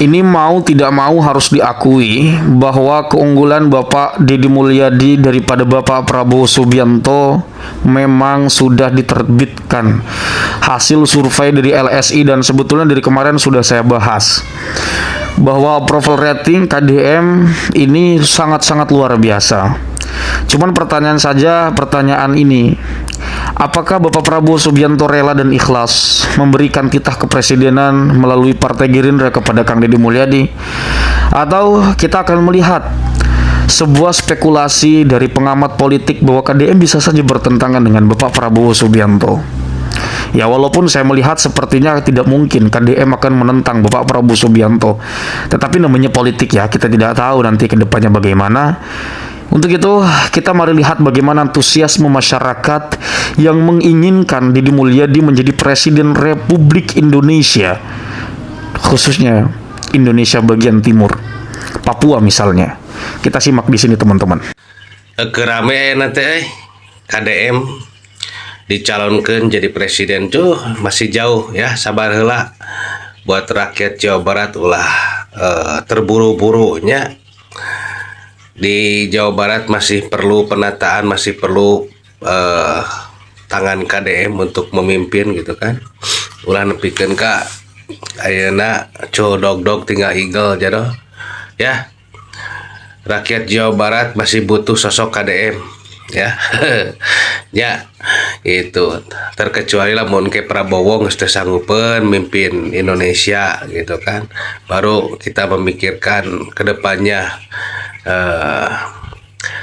Ini mau tidak mau harus diakui bahwa keunggulan Bapak Deddy Mulyadi daripada Bapak Prabowo Subianto memang sudah diterbitkan hasil survei dari LSI, dan sebetulnya dari kemarin sudah saya bahas bahwa approval rating KDM ini sangat-sangat luar biasa. Cuman pertanyaan ini, apakah Bapak Prabowo Subianto rela dan ikhlas memberikan titah kepresidenan melalui Partai Gerindra kepada Kang Deddy Mulyadi? Atau kita akan melihat sebuah spekulasi dari pengamat politik bahwa KDM bisa saja bertentangan dengan Bapak Prabowo Subianto? Ya, walaupun saya melihat sepertinya tidak mungkin KDM akan menentang Bapak Prabowo Subianto, tetapi namanya politik ya, kita tidak tahu nanti ke depannya bagaimana. Untuk itu, kita mari lihat bagaimana antusiasme masyarakat yang menginginkan Deddy Mulyadi menjadi Presiden Republik Indonesia, khususnya Indonesia bagian timur, Papua misalnya. Kita simak di sini, teman-teman. Kerame nanti KDM dicalonkan jadi presiden tuh masih jauh ya, sabar heula. Buat rakyat Jawa Barat ulah terburu-burunya. Di Jawa Barat masih perlu penataan, masih perlu tangan KDM untuk memimpin gitu kan. Ulah nepikeun ka ayeuna dog tinggal eagle jado ya. Rakyat Jawa Barat masih butuh sosok KDM ya. Ya itu terkecuali lamun ke Prabowo geus teu sanggupeun mimpin Indonesia gitu kan, baru kita memikirkan kedepannya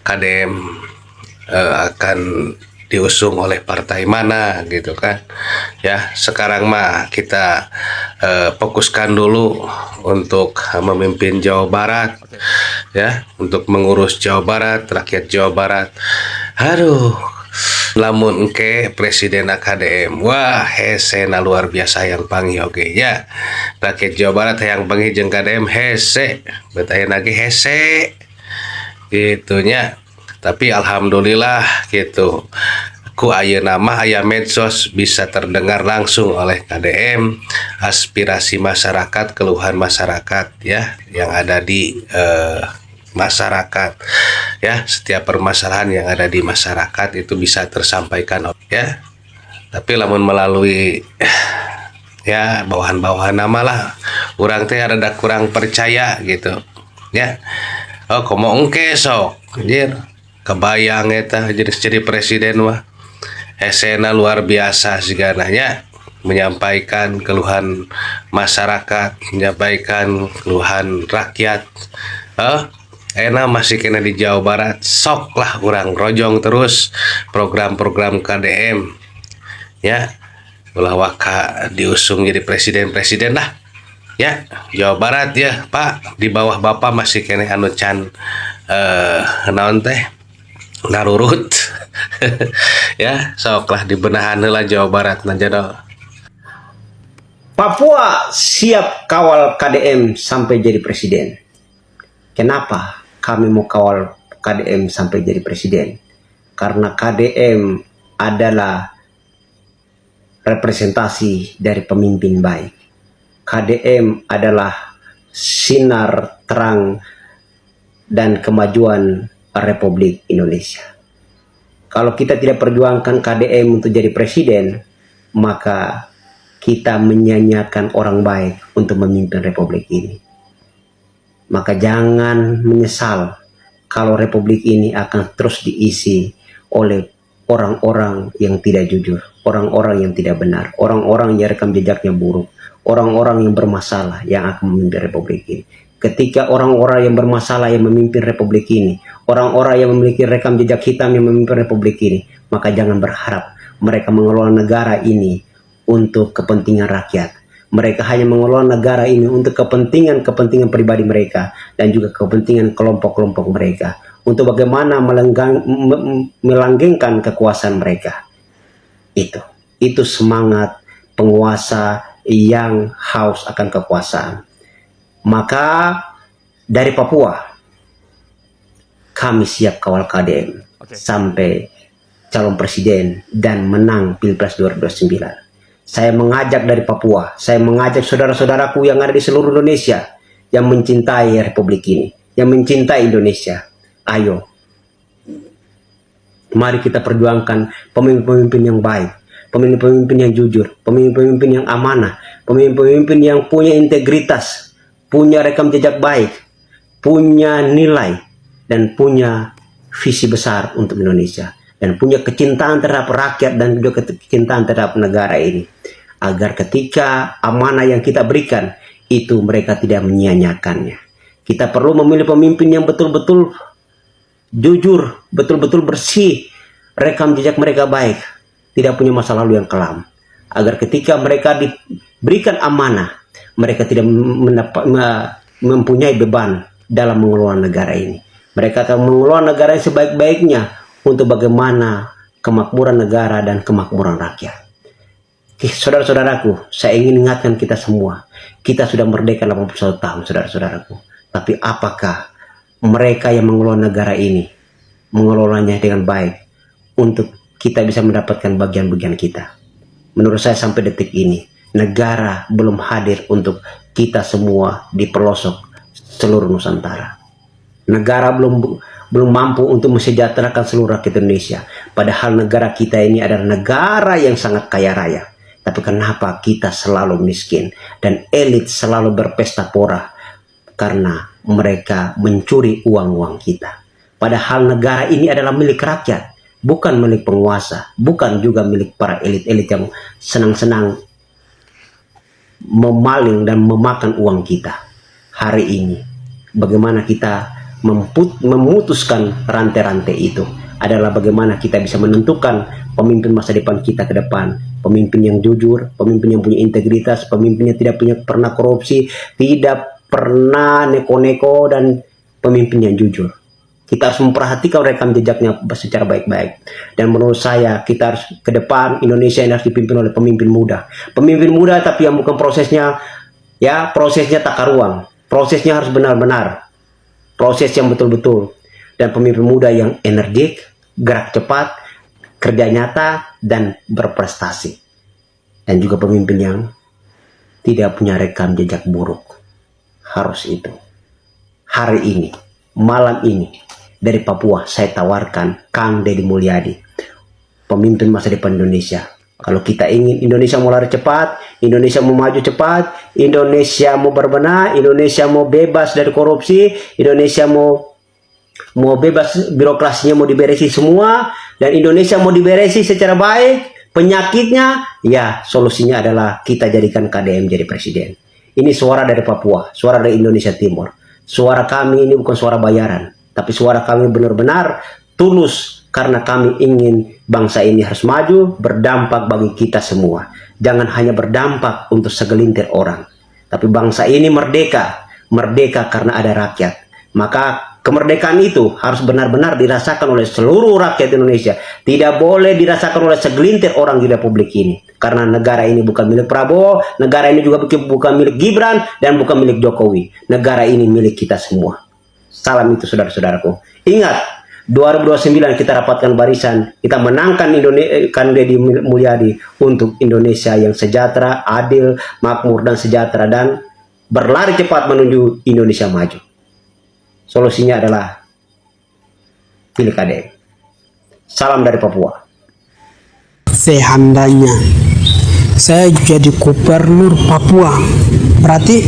KDM akan diusung oleh partai mana gitu kan ya. Sekarang mah kita fokuskan dulu untuk memimpin Jawa Barat ya, untuk mengurus Jawa Barat, rakyat Jawa Barat. Aduh, lamun ke presiden KDM, wah hesena luar biasa yang panggil oke ya. Rakyat Jawa Barat yang panggil jeung KDM hese, betayeun lagi hese gitunya. Tapi alhamdulillah gitu, ku ayeuna mah aya medsos bisa terdengar langsung oleh KDM aspirasi masyarakat, keluhan masyarakat ya yang ada di masyarakat ya. Setiap permasalahan yang ada di masyarakat itu bisa tersampaikan ya. Tapi lamun melalui ya bawahan-bawahan nama lah, urang teh rada kurang percaya gitu ya. Oh komo engke sok anjir kebayang eta jadi presiden mah hesena luar biasa segananya, menyampaikan keluhan masyarakat, menyampaikan keluhan rakyat. Enak masih kena di Jawa Barat, sok lah urang rojong terus program-program KDM ya, ulah waka diusung jadi presiden lah ya Jawa Barat ya Pak. Di bawah Bapak masih kena anu can naon teh narurut ya, soklah dibenahan heula Jawa Barat najado. Papua siap kawal KDM sampai jadi presiden. Kenapa kami mau kawal KDM sampai jadi presiden? Karena KDM adalah representasi dari pemimpin baik. KDM adalah sinar terang dan kemajuan Republik Indonesia. Kalau kita tidak perjuangkan KDM untuk jadi presiden, maka kita menyanyiakan orang baik untuk memimpin Republik ini. Maka jangan menyesal kalau Republik ini akan terus diisi oleh orang-orang yang tidak jujur, orang-orang yang tidak benar, orang-orang yang rekam jejaknya buruk, orang-orang yang bermasalah yang akan memimpin Republik ini. Ketika orang-orang yang bermasalah yang memimpin Republik ini, orang-orang yang memiliki rekam jejak hitam yang memimpin Republik ini, maka jangan berharap mereka mengelola negara ini untuk kepentingan rakyat. Mereka hanya mengelola negara ini untuk kepentingan pribadi mereka dan juga kepentingan kelompok-kelompok mereka, untuk bagaimana melanggengkan kekuasaan mereka. Itu semangat penguasa yang haus akan kekuasaan. Maka dari Papua kami siap kawal KDM sampai calon presiden dan menang Pilpres 2029. Saya mengajak dari Papua, saya mengajak saudara-saudaraku yang ada di seluruh Indonesia, yang mencintai Republik ini, yang mencintai Indonesia. Ayo, mari kita perjuangkan pemimpin-pemimpin yang baik, pemimpin-pemimpin yang jujur, pemimpin-pemimpin yang amanah, pemimpin-pemimpin yang punya integritas, punya rekam jejak baik, punya nilai, dan punya visi besar untuk Indonesia, dan punya kecintaan terhadap rakyat dan juga kecintaan terhadap negara ini, agar ketika amanah yang kita berikan itu mereka tidak menyia-nyiakannya. Kita perlu memilih pemimpin yang betul-betul jujur, betul-betul bersih, rekam jejak mereka baik, tidak punya masa lalu yang kelam, agar ketika mereka diberikan amanah, mereka tidak mempunyai beban dalam mengelola negara ini. Mereka akan mengelola negara yang sebaik-baiknya untuk bagaimana kemakmuran negara dan kemakmuran rakyat. Saudara-saudaraku, saya ingin ingatkan kita semua, kita sudah merdeka 81 tahun, saudara-saudaraku. Tapi apakah mereka yang mengelola negara ini mengelolanya dengan baik untuk kita bisa mendapatkan bagian-bagian kita? Menurut saya sampai detik ini negara belum hadir untuk kita semua di pelosok seluruh Nusantara. Negara belum mampu untuk mensejahterakan seluruh rakyat Indonesia. Padahal negara kita ini adalah negara yang sangat kaya raya. Tapi kenapa kita selalu miskin dan elit selalu berpesta pora karena mereka mencuri uang-uang kita. Padahal negara ini adalah milik rakyat, bukan milik penguasa, bukan juga milik para elit-elit yang senang-senang memaling dan memakan uang kita. Hari ini, bagaimana kita memutuskan rantai-rantai itu adalah bagaimana kita bisa menentukan pemimpin masa depan kita ke depan. Pemimpin yang jujur, pemimpin yang punya integritas, pemimpin yang tidak pernah korupsi, tidak pernah neko-neko, dan pemimpin yang jujur. Kita harus memperhatikan rekam jejaknya secara baik-baik. Dan menurut saya kita harus ke depan Indonesia yang harus dipimpin oleh pemimpin muda. Pemimpin muda tapi yang bukan prosesnya takar ruang. Prosesnya harus benar-benar. Proses yang betul-betul. Dan pemimpin muda yang energik, gerak cepat, kerja nyata, dan berprestasi. Dan juga pemimpin yang tidak punya rekam jejak buruk. Harus itu. Hari ini, malam ini, dari Papua saya tawarkan Kang Deddy Mulyadi, pemimpin masa depan Indonesia. Kalau kita ingin Indonesia mau lari cepat, Indonesia mau maju cepat, Indonesia mau berbenah, Indonesia mau bebas dari korupsi, Indonesia mau bebas, birokrasinya mau diberesi semua, dan Indonesia mau diberesi secara baik, penyakitnya, ya solusinya adalah kita jadikan KDM jadi presiden. Ini suara dari Papua, suara dari Indonesia Timur. Suara kami ini bukan suara bayaran, tapi suara kami benar-benar tulus karena kami ingin bangsa ini harus maju, berdampak bagi kita semua. Jangan hanya berdampak untuk segelintir orang, tapi bangsa ini merdeka karena ada rakyat. Maka kemerdekaan itu harus benar-benar dirasakan oleh seluruh rakyat Indonesia. Tidak boleh dirasakan oleh segelintir orang di Republik ini. Karena negara ini bukan milik Prabowo, negara ini juga bukan milik Gibran, dan bukan milik Jokowi. Negara ini milik kita semua. Salam itu saudara-saudaraku. Ingat, 2029 kita rapatkan barisan, kita menangkan Kang Deddy Mulyadi untuk Indonesia yang sejahtera, adil, makmur, dan sejahtera, dan berlari cepat menuju Indonesia maju. Solusinya adalah pilih KDM. Salam dari Papua. Seandainya saya jadi gubernur Papua, berarti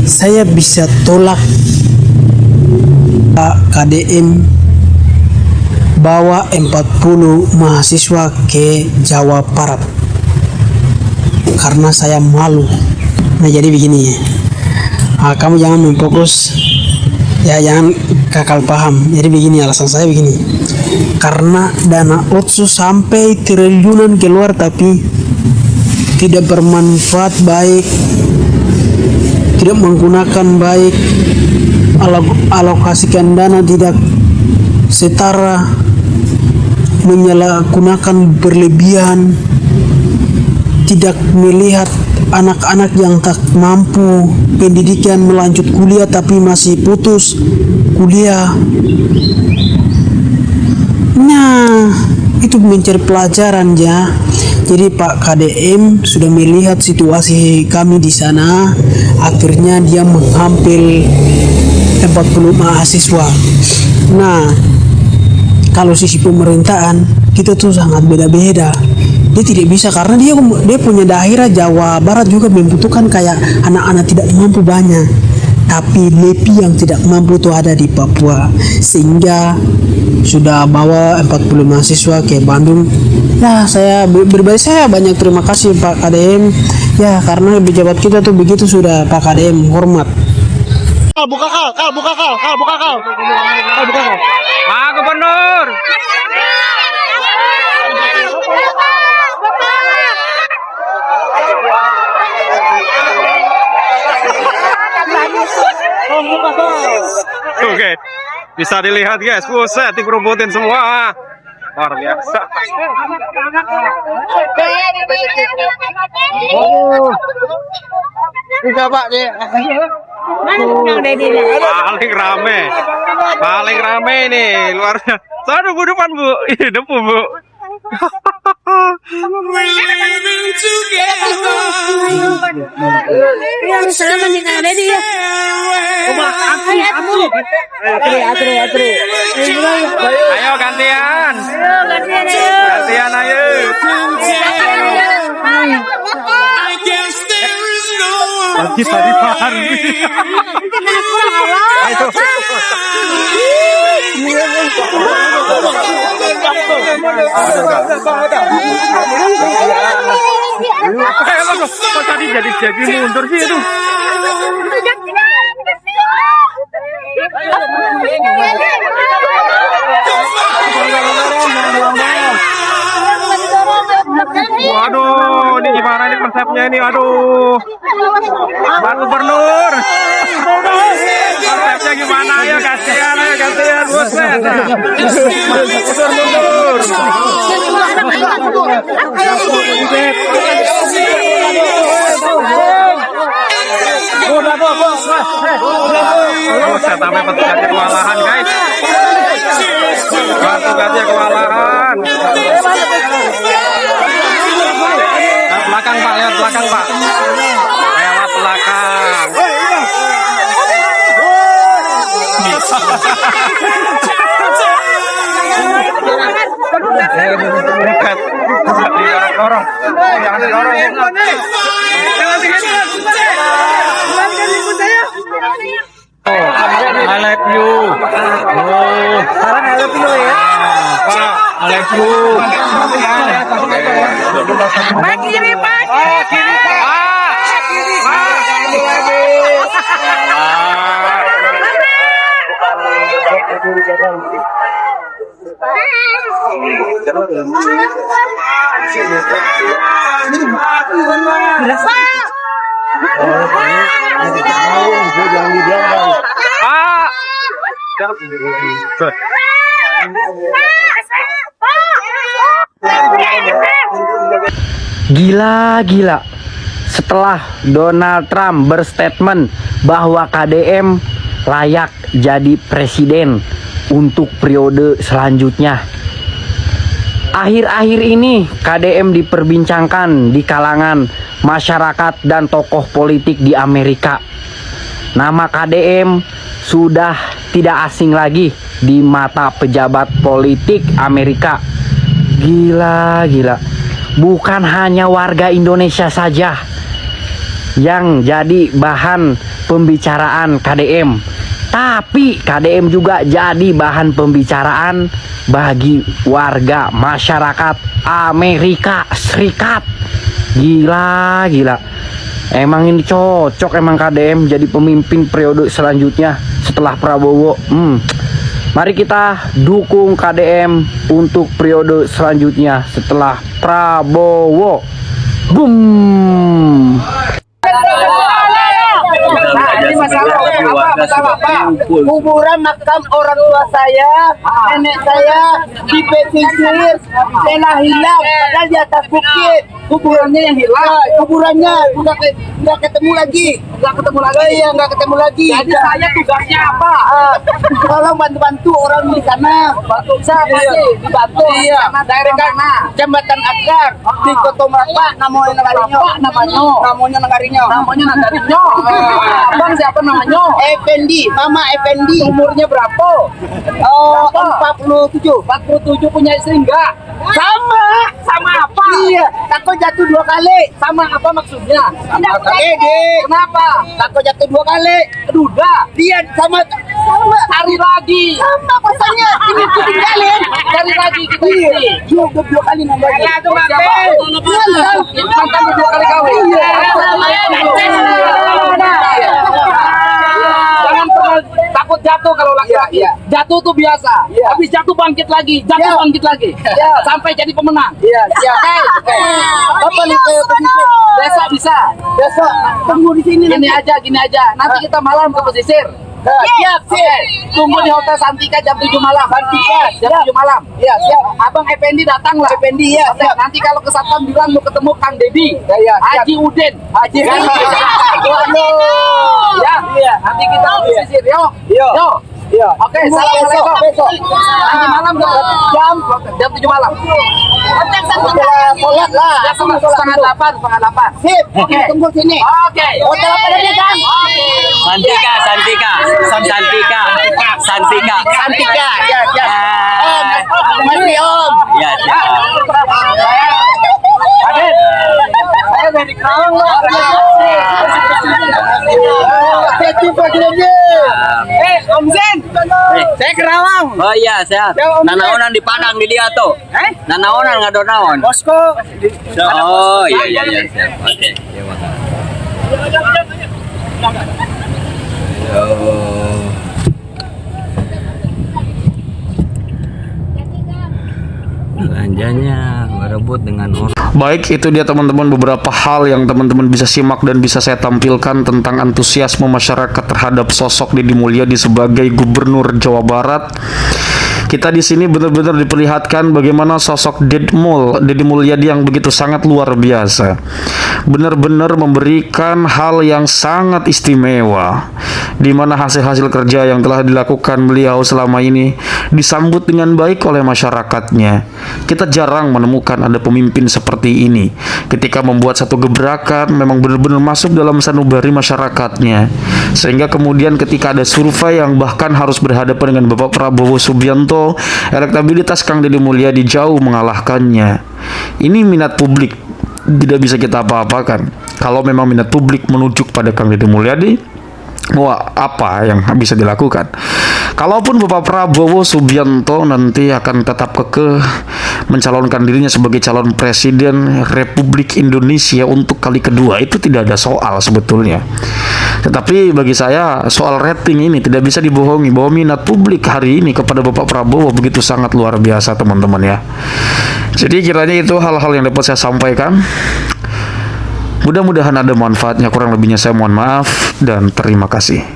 saya bisa tolak KDM bawa 40 mahasiswa ke Jawa Barat karena saya malu. Nah jadi begini ya, kamu jangan memfokus ya, jangan gagal paham. Jadi begini, alasan saya begini, karena dana otsus sampai triliunan keluar tapi tidak bermanfaat baik, tidak menggunakan baik, alokasikan dana tidak setara, menyalahgunakan berlebihan, tidak melihat anak-anak yang tak mampu pendidikan melanjut kuliah tapi masih putus kuliah. Nah, itu mencari pelajaran ya. Jadi Pak KDM sudah melihat situasi kami di sana, akhirnya dia mengambil 40 mahasiswa. Nah, kalau sisi pemerintahan kita tuh sangat beda-beda. Dia tidak bisa karena dia punya daerah Jawa Barat juga membutuhkan kayak anak-anak tidak mampu banyak. Tapi LEPI yang tidak mampu itu ada di Papua, sehingga sudah bawa 40 mahasiswa ke Bandung. Ya, saya berbalik saya banyak terima kasih Pak KDM ya, karena pejabat kita tuh begitu sudah Pak KDM hormat. Buka kal. Pak Gubernur. Oke, bisa dilihat guys, buset dikerubutin semua, luar biasa. Paling rame nih, luar biasa. Sana bu, depan bu, ini depan bu. Ayo gantian ayo. Kita di Pari. Ayo. Kok tadi jadi mundur sih itu? Waduh, ini gimana nih konsepnya ini? Aduh, Pak Gubernur, konsepnya gimana? Ayo gantian, buset. Mundur. Buset, sampai petugasnya kewalahan guys. Petugasnya kewalahan. Belakang Pak, lewat belakang Pak. Lewat belakang. Dorong. Jangan didorong. I like you. Sekarang I love you ya. Pak, I like you. Pak kiri, Pak. Kiri, Pak. Gila. Setelah Donald Trump berstatement bahwa KDM layak jadi presiden untuk periode selanjutnya, akhir-akhir ini KDM diperbincangkan di kalangan masyarakat dan tokoh politik di Amerika. Nama KDM sudah tidak asing lagi di mata pejabat politik Amerika. Gila. Bukan hanya warga Indonesia saja yang jadi bahan pembicaraan KDM, tapi KDM juga jadi bahan pembicaraan bagi warga masyarakat Amerika Serikat. Gila. Emang ini cocok emang KDM jadi pemimpin periode selanjutnya setelah Prabowo. Mari kita dukung KDM untuk periode selanjutnya setelah Prabowo. Boom. Ini masalah kuburan makam orang tua saya, nenek saya di pesisir telah hilang padahal di atas bukit. Kuburannya yang hilang. Kuburannya nggak ketemu lagi. Nggak ketemu lagi. Iya, nggak ketemu lagi. Jadi saya tugasnya apa? Kalau bantu-bantu orang di sana. Bantu siapa sih? Dibantu. Iya. Karena daerah mana? Jembatan Akar di Kota Merapak. Namanya Nagarinyo. Namanya Nagarinyo. Abang siapa namanya? Effendi. Mama Effendi. Umurnya berapa? 47. 47 punya istri enggak? Sama apa? Iya, takut jatuh 2 kali. Sama apa maksudnya? Sama kali. Kenapa? Takut jatuh 2 kali. Duda. Dia sama. Cari lagi. Sama pasalnya. Ini tinggalin. Cari lagi kita istri. Juga 2 kali nambahnya. Itu mantan 2 kali kawin. Jangan pernah takut jatuh kalau laki-laki. Jatuh tuh biasa. Habis jatuh bangkit lagi, bangkit lagi. Sampai jadi pemenang. Apa nih besok bisa? Besok tunggu di sini. Gini aja. Nanti kita malam ke pesisir. Siap. Tunggu di Hotel Santika jam 7 malam. Jam 7 malam. Iya, siap. Abang Effendi datang lah. Effendi ya. Nanti kalau ke Satpam bilang mau ketemu Kang Dedi. Haji Udin. Ya. Nanti kita ke pesisir. Yo. Oke, assalamualaikum. Besok. Nanti malam jam 7 malam. Sholat lah. Setengah 8. Sip. Oke, tunggu sini. Oke. Hotel apa tadi, Kang? Santika. Ya. Masih Om. Ya. Saya dari Kerawang. Om Zen. Saya Kerawang. Oh iya, sehat. Nanaonan di Padang di dia tuh. Nanaonan nggak naon. Posko. Oh iya, siap. Oke. Belanjanya berebut dengan orang. Baik, itu dia teman-teman beberapa hal yang teman-teman bisa simak dan bisa saya tampilkan tentang antusiasme masyarakat terhadap sosok Deddy Mulyadi sebagai Gubernur Jawa Barat. Kita di sini benar-benar diperlihatkan bagaimana sosok Deddy Mulyadi yang begitu sangat luar biasa. Benar-benar memberikan hal yang sangat istimewa, di mana hasil-hasil kerja yang telah dilakukan beliau selama ini disambut dengan baik oleh masyarakatnya. Kita jarang menemukan ada pemimpin seperti ini. Ketika membuat satu gebrakan, memang benar-benar masuk dalam sanubari masyarakatnya. Sehingga kemudian ketika ada survei yang bahkan harus berhadapan dengan Bapak Prabowo Subianto, elektabilitas Kang Deddy Mulyadi jauh mengalahkannya. Ini minat publik, tidak bisa kita apa-apakan. Kalau memang minat publik menuju pada Kang Deddy Mulyadi, wah, apa yang bisa dilakukan? Kalaupun Bapak Prabowo Subianto nanti akan tetap kekeh mencalonkan dirinya sebagai calon presiden Republik Indonesia untuk kali kedua, itu tidak ada soal sebetulnya. Tetapi bagi saya soal rating ini tidak bisa dibohongi bahwa minat publik hari ini kepada Bapak Prabowo begitu sangat luar biasa, teman-teman ya. Jadi kiranya itu hal-hal yang dapat saya sampaikan. Mudah-mudahan ada manfaatnya, kurang lebihnya saya mohon maaf dan terima kasih.